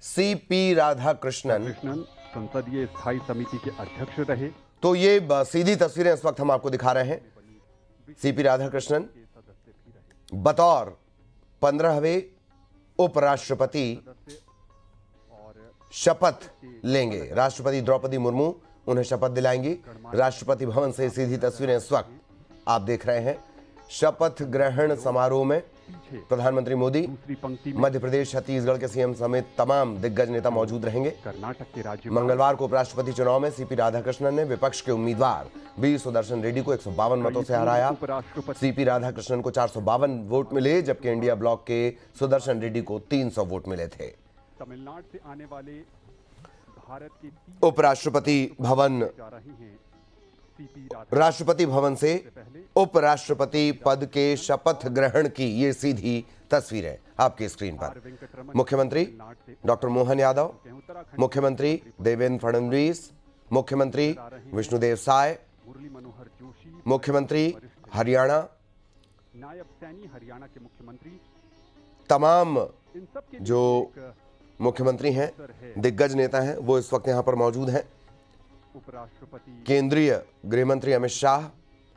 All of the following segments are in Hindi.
सीपी राधाकृष्णन संसदीय स्थायी समिति के अध्यक्ष रहे। तो ये सीधी तस्वीरें इस वक्त हम आपको दिखा रहे हैं। सीपी राधाकृष्णन बतौर 15वें उपराष्ट्रपति शपथ लेंगे। राष्ट्रपति द्रौपदी मुर्मू उन्हें शपथ दिलाएंगी। राष्ट्रपति भवन से सीधी तस्वीरें इस वक्त आप देख रहे हैं। शपथ ग्रहण समारोह में प्रधानमंत्री मोदी, मध्य प्रदेश, छत्तीसगढ़ के सीएम समेत तमाम दिग्गज नेता मौजूद रहेंगे। कर्नाटक के राज्य मंगलवार को उपराष्ट्रपति चुनाव में सीपी राधाकृष्णन ने विपक्ष के उम्मीदवार बी सुदर्शन रेड्डी को 152 मतों से हराया। सीपी राधाकृष्णन को 452 वोट मिले, जबकि इंडिया ब्लॉक के सुदर्शन रेड्डी को 300 वोट मिले थे। तमिलनाडु से आने वाले भारत के राष्ट्रपति भवन से उपराष्ट्रपति पद के शपथ ग्रहण की ये सीधी तस्वीरें आपकी स्क्रीन पर। मुख्यमंत्री डॉक्टर मोहन यादव, मुख्यमंत्री देवेंद्र फडणवीस, मुख्यमंत्री विष्णुदेव साय, मुख्यमंत्री हरियाणा, नायब सैनी हरियाणा के मुख्यमंत्री, तमाम जो मुख्यमंत्री हैं, दिग्गज नेता हैं, वो इस वक्त यहां पर मौजूद हैं। उपराष्ट्रपति केंद्रीय गृह मंत्री अमित शाह,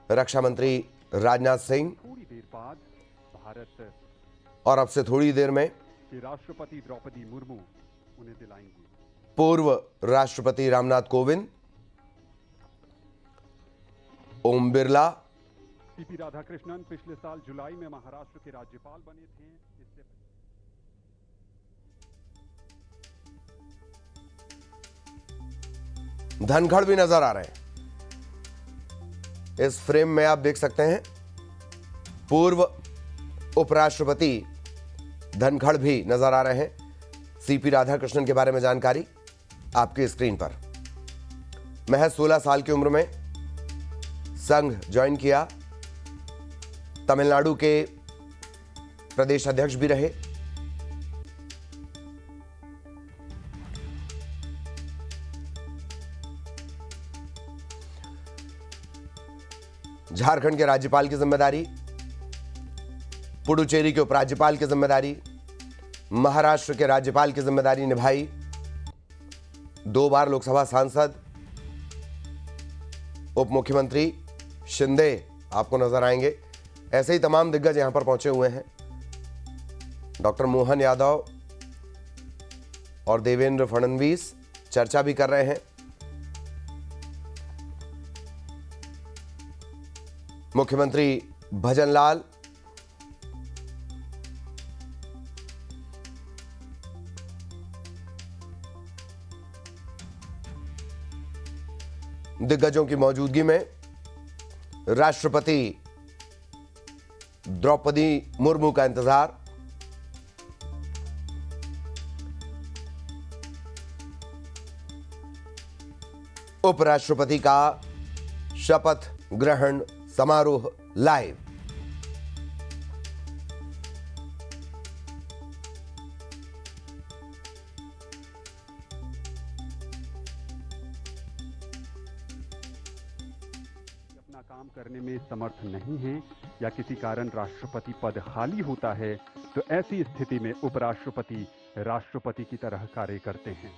रक्षा मंत्री राजनाथ सिंह थोड़ी देर बाद भारत और अब से थोड़ी देर में के राष्ट्रपति द्रौपदी मुर्मू उन्हें दिलाएंगी। पूर्व राष्ट्रपति रामनाथ कोविंद, ओम बिरला, सीपी राधाकृष्णन पिछले साल जुलाई में महाराष्ट्र के राज्यपाल बने थे। इससे धनखड़ भी नजर आ रहे हैं। इस फ्रेम में आप देख सकते हैं पूर्व उपराष्ट्रपति धनखड़ भी नजर आ रहे हैं। सीपी राधाकृष्णन के बारे में जानकारी आपकी स्क्रीन पर। महज 16 साल की उम्र में संघ ज्वाइन किया। तमिलनाडु के प्रदेश अध्यक्ष भी रहे। झारखंड के राज्यपाल की जिम्मेदारी, पुडुचेरी के उपराज्यपाल की जिम्मेदारी, महाराष्ट्र के राज्यपाल की जिम्मेदारी निभाई। 2 बार लोकसभा सांसद, उप मुख्यमंत्री शिंदे आपको नजर आएंगे। ऐसे ही तमाम दिग्गज यहां पर पहुंचे हुए हैं। डॉक्टर मोहन यादव और देवेंद्र फडणवीस चर्चा भी कर रहे हैं। मुख्यमंत्री भजनलाल, दिग्गजों की मौजूदगी में राष्ट्रपति द्रौपदी मुर्मू का इंतजार। उपराष्ट्रपति का शपथ ग्रहण समारोह लाइव। अपना काम करने में समर्थ नहीं है या किसी कारण राष्ट्रपति पद खाली होता है, तो ऐसी स्थिति में उपराष्ट्रपति राष्ट्रपति की तरह कार्य करते हैं।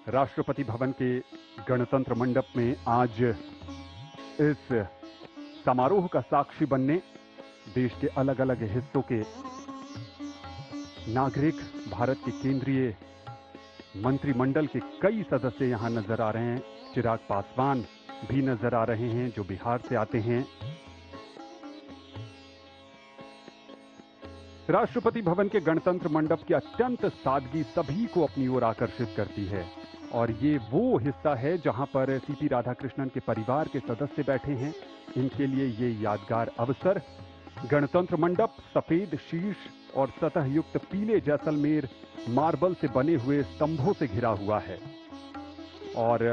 राष्ट्रपति भवन के गणतंत्र मंडप में आज इस समारोह का साक्षी बनने देश के अलग अलग हिस्सों के नागरिक, भारत के केंद्रीय मंत्रिमंडल के कई सदस्य यहां नजर आ रहे हैं। चिराग पासवान भी नजर आ रहे हैं जो बिहार से आते हैं। राष्ट्रपति भवन के गणतंत्र मंडप की अत्यंत सादगी सभी को अपनी ओर आकर्षित करती है और ये वो हिस्सा है जहां पर सीपी राधाकृष्णन के परिवार के सदस्य बैठे हैं। इनके लिए ये यादगार अवसर गणतंत्र मंडप सफेद शीर्ष और सतह युक्त पीले जैसलमेर मार्बल से बने हुए स्तंभों से घिरा हुआ है और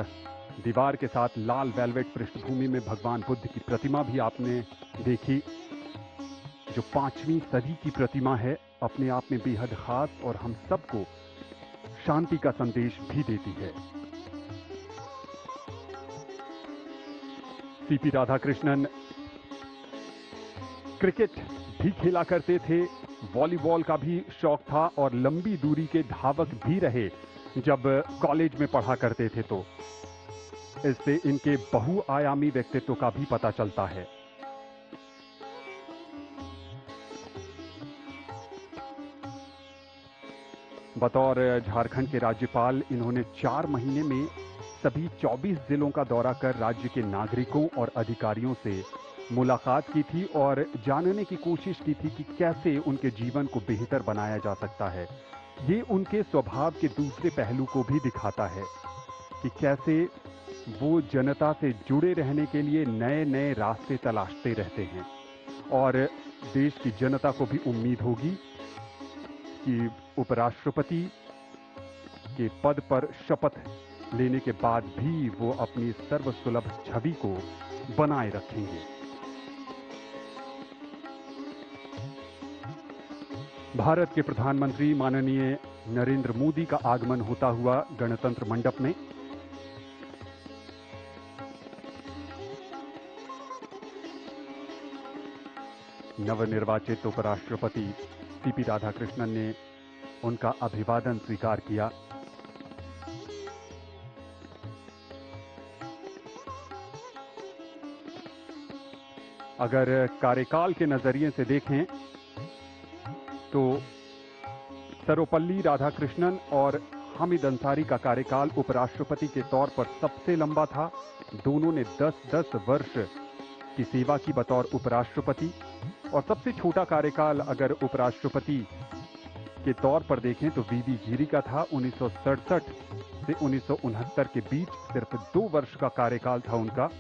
दीवार के साथ लाल वेलवेट पृष्ठभूमि में भगवान बुद्ध की प्रतिमा भी आपने देखी, जो 5वीं सदी की प्रतिमा है। अपने आप में बेहद खास और हम सबको शांति का संदेश भी देती है। सीपी राधाकृष्णन क्रिकेट भी खेला करते थे, वॉलीबॉल का भी शौक था और लंबी दूरी के धावक भी रहे जब कॉलेज में पढ़ा करते थे। तो इससे इनके बहुआयामी व्यक्तित्व का भी पता चलता है। बतौर झारखंड के राज्यपाल इन्होंने 4 महीने में सभी 24 जिलों का दौरा कर राज्य के नागरिकों और अधिकारियों से मुलाकात की थी और जानने की कोशिश की थी कि कैसे उनके जीवन को बेहतर बनाया जा सकता है। ये उनके स्वभाव के दूसरे पहलू को भी दिखाता है कि कैसे वो जनता से जुड़े रहने के लिए नए नए रास्ते तलाशते रहते हैं। और देश की जनता को भी उम्मीद होगी कि उपराष्ट्रपति के पद पर शपथ लेने के बाद भी वो अपनी सर्वसुलभ छवि को बनाए रखेंगे। भारत के प्रधानमंत्री माननीय नरेंद्र मोदी का आगमन होता हुआ गणतंत्र मंडप में। नवनिर्वाचित उपराष्ट्रपति सीपी राधाकृष्णन ने उनका अभिवादन स्वीकार किया। अगर कार्यकाल के नजरिए से देखें तो सर्वपल्ली राधाकृष्णन और हामिद अंसारी का कार्यकाल उपराष्ट्रपति के तौर पर सबसे लंबा था। दोनों ने 10-10 वर्ष की सेवा की बतौर उपराष्ट्रपति। और सबसे छोटा कार्यकाल अगर उपराष्ट्रपति के तौर पर देखें तो वीवी गिरी का था। 1967 से 1969 के बीच सिर्फ 2 वर्ष का कार्यकाल था उनका।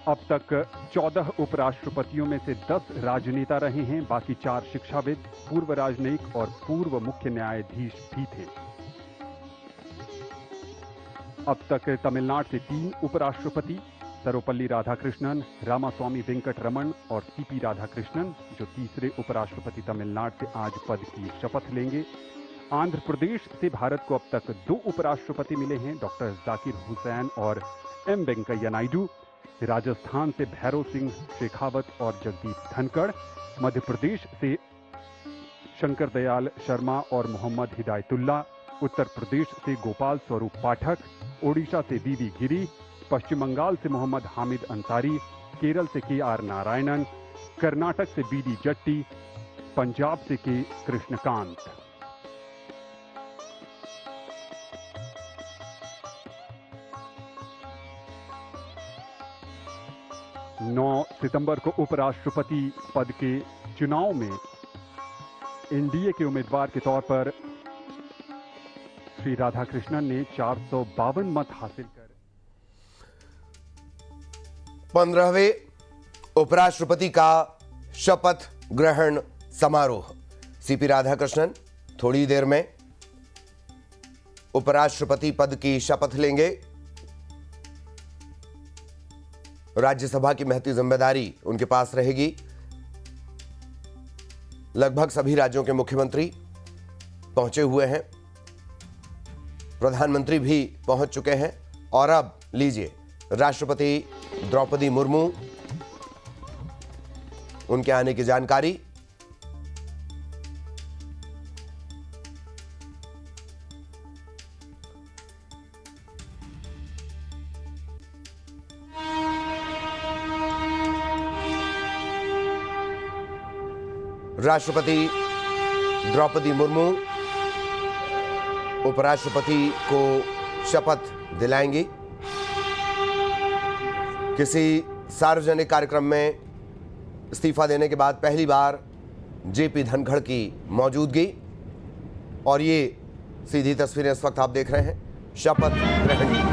अब तक 14 उपराष्ट्रपतियों में से 10 राजनेता रहे हैं, बाकी 4 शिक्षाविद, पूर्व राजनयिक और पूर्व मुख्य न्यायाधीश भी थे। अब तक तमिलनाडु से 3 उपराष्ट्रपति, सर्वपल्ली राधाकृष्णन, रामास्वामी वेंकटरमण और सीपी राधाकृष्णन, जो तीसरे उपराष्ट्रपति तमिलनाडु से आज पद की शपथ लेंगे। आंध्र प्रदेश से भारत को अब तक 2 उपराष्ट्रपति मिले हैं, डॉक्टर जाकिर हुसैन और एम वेंकैया नायडू। राजस्थान से भैरव सिंह शेखावत और जगदीप धनखड़। मध्य प्रदेश से शंकर दयाल शर्मा और मोहम्मद हिदायतुल्ला। उत्तर प्रदेश से गोपाल स्वरूप पाठक। ओडिशा से वीवी गिरी। पश्चिम बंगाल से मोहम्मद हामिद अंसारी। केरल से के.आर. नारायणन। कर्नाटक से बी.डी. जट्टी। पंजाब से के. कृष्णकांत। सितंबर को उपराष्ट्रपति पद के चुनाव में एनडीए के उम्मीदवार के तौर पर श्री राधाकृष्णन ने 452 मत हासिल कर 15वें उपराष्ट्रपति का शपथ ग्रहण समारोह। सीपी राधाकृष्णन थोड़ी देर में उपराष्ट्रपति पद की शपथ लेंगे। राज्यसभा की महती जिम्मेदारी उनके पास रहेगी। लगभग सभी राज्यों के मुख्यमंत्री पहुंचे हुए हैं, प्रधानमंत्री भी पहुंच चुके हैं। और अब लीजिए राष्ट्रपति द्रौपदी मुर्मू, उनके आने की जानकारी। राष्ट्रपति द्रौपदी मुर्मू उपराष्ट्रपति को शपथ दिलाएंगी। किसी सार्वजनिक कार्यक्रम में इस्तीफा देने के बाद पहली बार जेपी धनखड़ की मौजूदगी। और ये सीधी तस्वीरें इस वक्त आप देख रहे हैं शपथ ग्रहण की।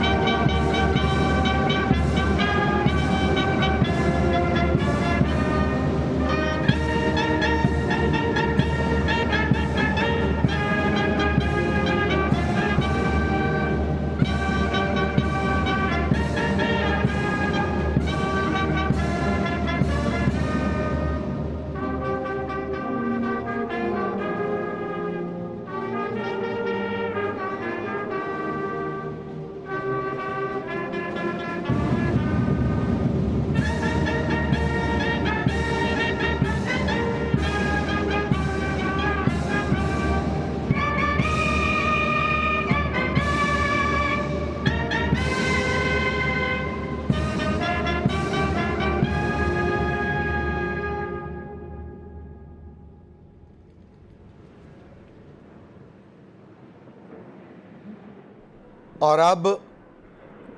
और अब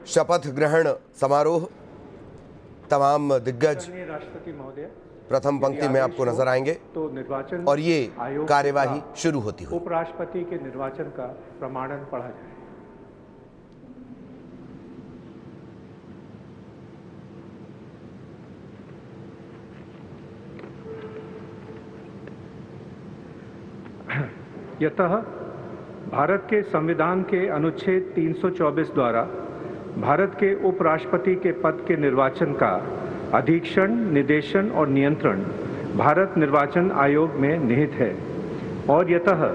शपथ ग्रहण समारोह। तमाम दिग्गज राष्ट्रपति महोदय प्रथम पंक्ति में आपको नजर आएंगे तो निर्वाचन और ये आयोग कार्यवाही शुरू होती हुई। उपराष्ट्रपति के निर्वाचन का प्रमाणन पढ़ा जाए। यतः भारत के संविधान के अनुच्छेद 324 द्वारा भारत के उपराष्ट्रपति के पद के निर्वाचन का अधीक्षण, निर्देशन और नियंत्रण भारत निर्वाचन आयोग में निहित है और यतः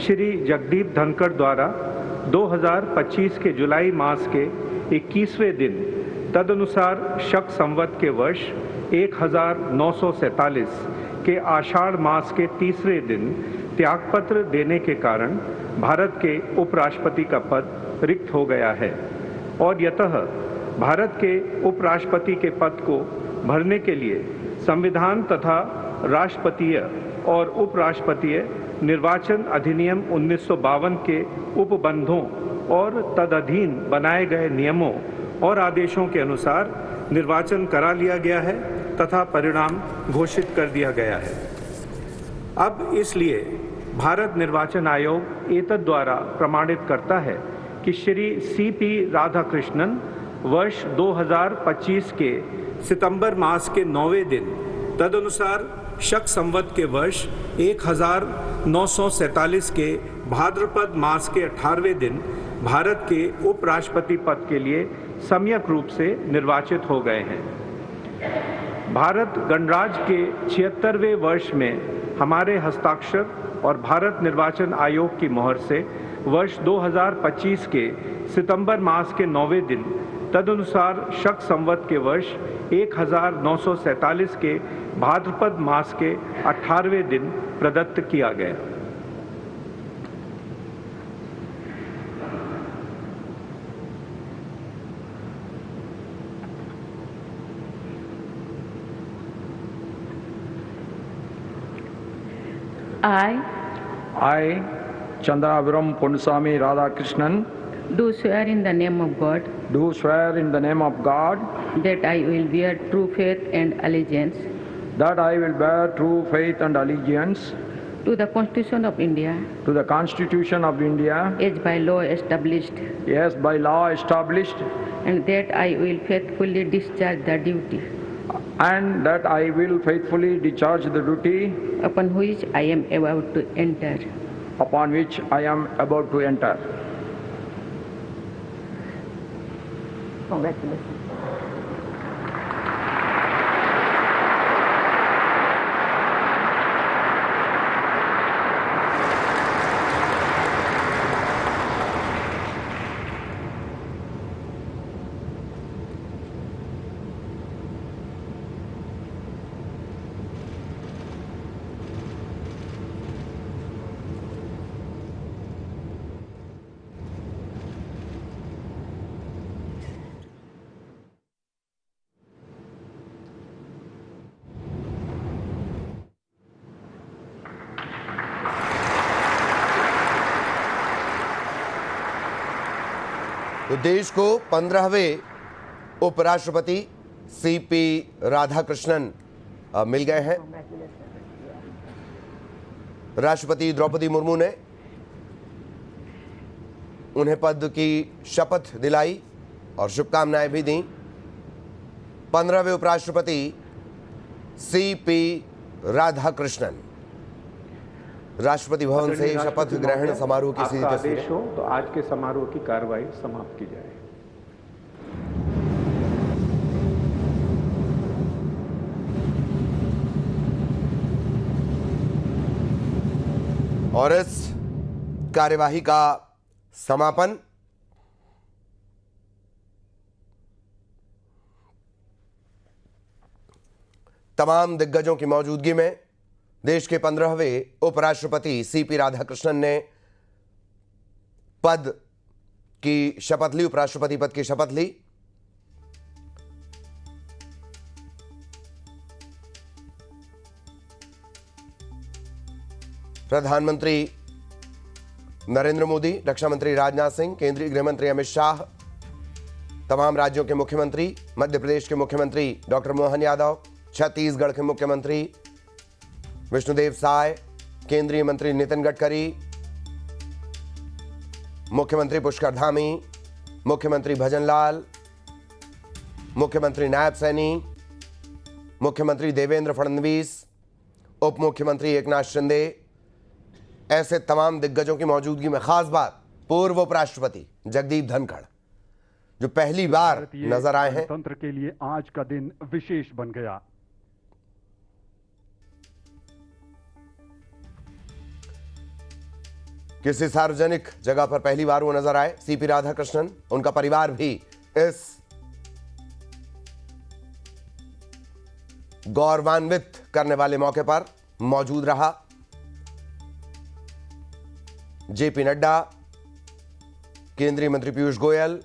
श्री जगदीप धनखड़ द्वारा 2025 के जुलाई मास के 21वें दिन तदनुसार शक संवत के वर्ष 1947 के आषाढ़ मास के तीसरे दिन त्यागपत्र देने के कारण भारत के उपराष्ट्रपति का पद रिक्त हो गया है और यतः भारत के उपराष्ट्रपति के पद को भरने के लिए संविधान तथा राष्ट्रपतीय और उपराष्ट्रपतीय निर्वाचन अधिनियम 1952 के उपबंधों और तदधीन बनाए गए नियमों और आदेशों के अनुसार निर्वाचन करा लिया गया है तथा परिणाम घोषित कर दिया गया है। अब इसलिए भारत निर्वाचन आयोग एतद द्वारा प्रमाणित करता है कि श्री सीपी राधाकृष्णन वर्ष 2025 के सितंबर मास के 9वें दिन तदनुसार शक संवत के वर्ष 1947 के भाद्रपद मास के 18वें दिन भारत के उपराष्ट्रपति पद के लिए सम्यक रूप से निर्वाचित हो गए हैं। भारत गणराज्य के 76वें वर्ष में हमारे हस्ताक्षर और भारत निर्वाचन आयोग की मोहर से वर्ष 2025 के सितंबर मास के 9वें दिन तदनुसार शक संवत के वर्ष 1947 के भाद्रपद मास के 18वें दिन प्रदत्त किया गया। I, Chandraviram Ponnusamy Radhakrishnan, do swear in the name of God do swear in the name of God that I will bear true faith and allegiance that I will bear true faith and allegiance to the Constitution of India to the Constitution of India as by law established, as by law established, and that I will faithfully discharge the duty and that I will faithfully discharge the duty upon which I am about to enter. upon which I am about to enter. Congratulations. तो देश को 15वें उपराष्ट्रपति सीपी राधाकृष्णन मिल गए हैं। राष्ट्रपति द्रौपदी मुर्मू ने उन्हें पद की शपथ दिलाई और शुभकामनाएं भी दी। 15वें उपराष्ट्रपति सीपी राधाकृष्णन राष्ट्रपति भवन से शपथ ग्रहण समारोह की सीधी आदेश तस्वीर। हो तो आज के समारोह की कार्रवाई समाप्त की जाए। और इस कार्यवाही का समापन तमाम दिग्गजों की मौजूदगी में देश के 15वें उपराष्ट्रपति सीपी राधाकृष्णन ने पद की शपथ ली, उपराष्ट्रपति पद की शपथ ली। प्रधानमंत्री नरेंद्र मोदी, रक्षा मंत्री राजनाथ सिंह, केंद्रीय गृह मंत्री अमित शाह, तमाम राज्यों के मुख्यमंत्री, मध्य प्रदेश के मुख्यमंत्री डॉक्टर मोहन यादव, छत्तीसगढ़ के मुख्यमंत्री विष्णुदेव साय, केंद्रीय मंत्री नितिन गडकरी, मुख्यमंत्री पुष्कर धामी, मुख्यमंत्री भजनलाल, मुख्यमंत्री नायब सैनी, मुख्यमंत्री देवेंद्र फडणवीस, उप मुख्यमंत्री एकनाथ शिंदे, ऐसे तमाम दिग्गजों की मौजूदगी में खास बात पूर्व उपराष्ट्रपति जगदीप धनखड़ जो पहली बार नजर आए हैं। गणतंत्र के लिए आज का दिन विशेष बन गया। किसी सार्वजनिक जगह पर पहली बार वो नजर आए। सीपी राधाकृष्णन, उनका परिवार भी इस गौरवान्वित करने वाले मौके पर मौजूद रहा। जेपी नड्डा, केंद्रीय मंत्री पीयूष गोयल,